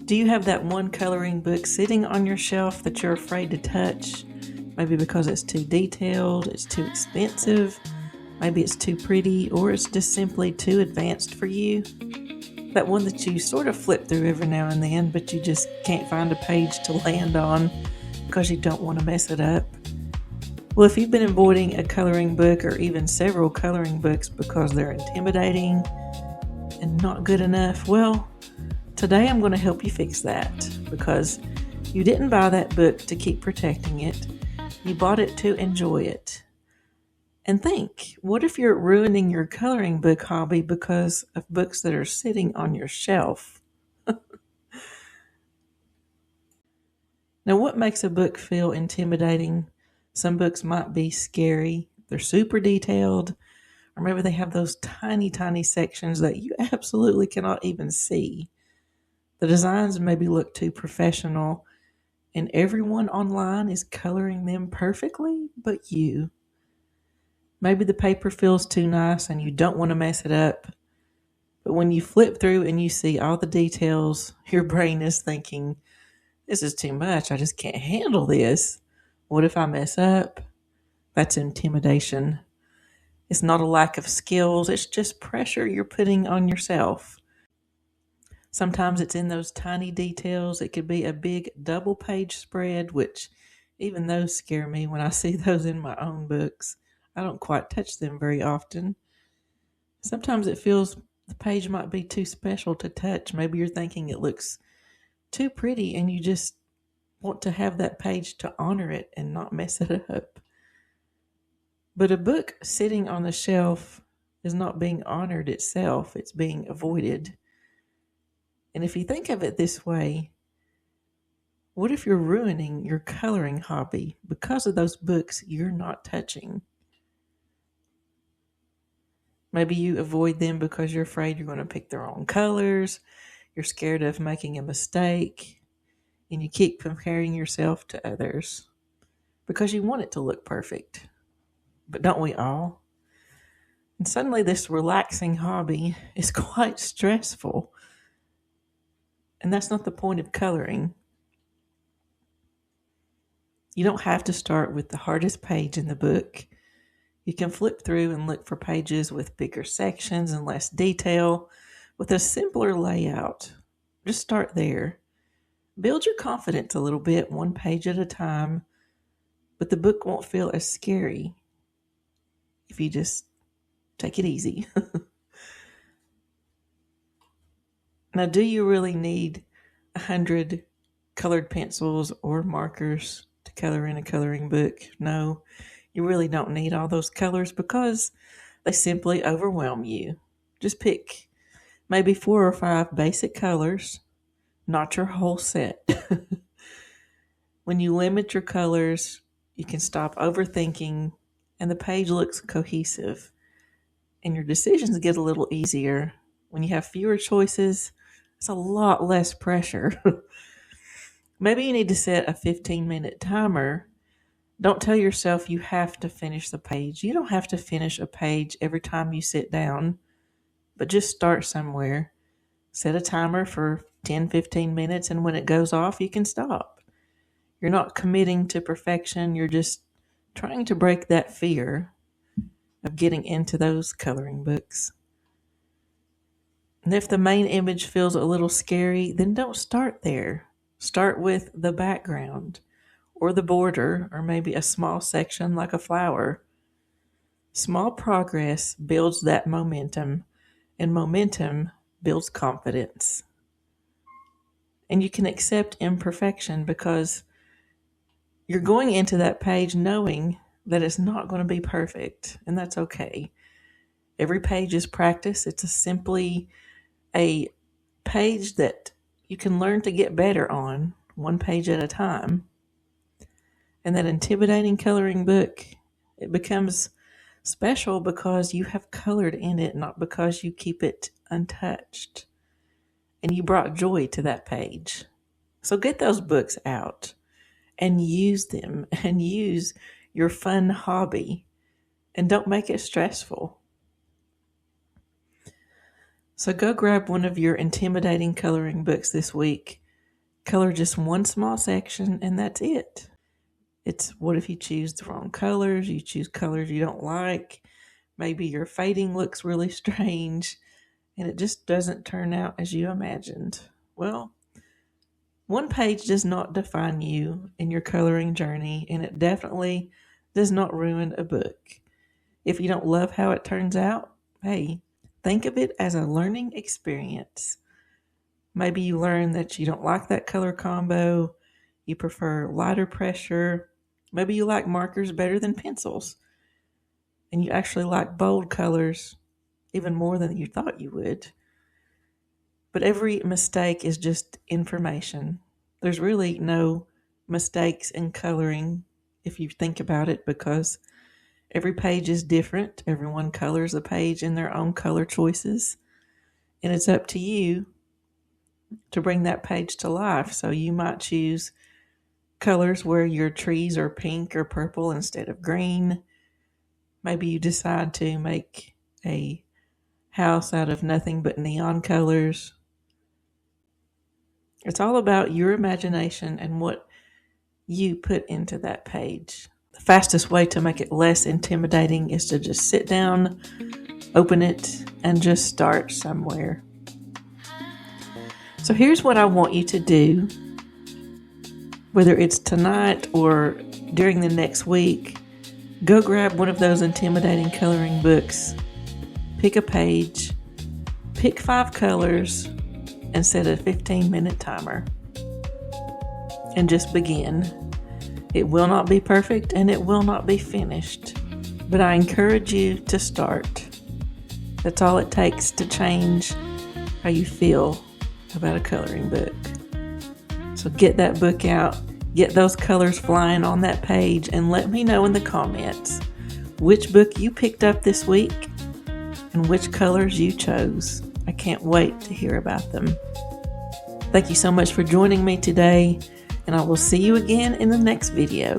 Do you have that one coloring book sitting on your shelf that you're afraid to touch? Maybe because it's too detailed, it's too expensive, maybe it's too pretty, or it's just simply too advanced for you. That one that you sort of flip through every now and then, but you just can't find a page to land on because you don't want to mess it up. Well, if you've been avoiding a coloring book or even several coloring books because they're intimidating and not good enough, well, today I'm going to help you fix that, because you didn't buy that book to keep protecting it. You bought it to enjoy it. And think, what if you're ruining your coloring book hobby because of books that are sitting on your shelf? Now, what makes a book feel intimidating? Some books might be scary. They're super detailed, or maybe they have those tiny, tiny sections that you absolutely cannot even see. The designs maybe look too professional, and everyone online is coloring them perfectly but you. Maybe the paper feels too nice and you don't want to mess it up. But when you flip through and you see all the details, your brain is thinking, this is too much. I just can't handle this. What if I mess up? That's intimidation. It's not a lack of skills. It's just pressure you're putting on yourself. Sometimes it's in those tiny details. It could be a big double page spread, which even those scare me when I see those in my own books. I don't quite touch them very often. Sometimes it feels the page might be too special to touch. Maybe you're thinking it looks too pretty and you just want to have that page to honor it and not mess it up. But a book sitting on the shelf is not being honored itself. It's being avoided. And if you think of it this way, what if you're ruining your coloring hobby because of those books you're not touching? Maybe you avoid them because you're afraid you're going to pick the wrong colors, you're scared of making a mistake, and you keep comparing yourself to others because you want it to look perfect. But don't we all? And suddenly this relaxing hobby is quite stressful. And that's not the point of coloring. You don't have to start with the hardest page in the book. You can flip through and look for pages with bigger sections and less detail, with a simpler layout. Just start there. Build your confidence a little bit, one page at a time, but the book won't feel as scary if you just take it easy. Now, do you really need 100 colored pencils or markers to color in a coloring book? No, you really don't need all those colors because they simply overwhelm you. Just pick maybe 4 or 5 basic colors, not your whole set. When you limit your colors, you can stop overthinking and the page looks cohesive. And your decisions get a little easier. When you have fewer choices, it's a lot less pressure. Maybe you need to set a 15-minute timer. Don't tell yourself you have to finish the page. You don't have to finish a page every time you sit down, but just start somewhere. Set a timer for 10, 15 minutes, and when it goes off, you can stop. You're not committing to perfection. You're just trying to break that fear of getting into those coloring books. And if the main image feels a little scary, then don't start there. Start with the background or the border or maybe a small section like a flower. Small progress builds that momentum, and momentum builds confidence. And you can accept imperfection because you're going into that page knowing that it's not going to be perfect, and that's okay. Every page is practice. It's simply a page that you can learn to get better on, one page at a time. And that intimidating coloring book, it becomes special because you have colored in it, not because you keep it untouched. And you brought joy to that page. So get those books out and use them and use your fun hobby, and don't make it stressful. So go grab one of your intimidating coloring books this week Color just one small section and that's it. It's what if you choose the wrong colors, you choose colors you don't like, maybe your fading looks really strange, and it just doesn't turn out as you imagined. Well, one page does not define you in your coloring journey, and it definitely does not ruin a book. If you don't love how it turns out, hey, think of it as a learning experience. Maybe you learn that you don't like that color combo, you prefer lighter pressure, maybe you like markers better than pencils, and you actually like bold colors even more than you thought you would. But every mistake is just information. There's really no mistakes in coloring if you think about it, because every page is different. Everyone colors a page in their own color choices, and it's up to you to bring that page to life. So you might choose colors where your trees are pink or purple instead of green. Maybe you decide to make a house out of nothing but neon colors. It's all about your imagination and what you put into that page. The fastest way to make it less intimidating is to just sit down, open it, and just start somewhere. So here's what I want you to do, whether it's tonight or during the next week. Go grab one of those intimidating coloring books, pick a page, pick 5 colors, and set a 15-minute timer. And just begin. It will not be perfect and it will not be finished, but I encourage you to start. That's all it takes to change how you feel about a coloring book. So get that book out, get those colors flying on that page, and let me know in the comments which book you picked up this week and which colors you chose. I can't wait to hear about them. Thank you so much for joining me today, and I will see you again in the next video.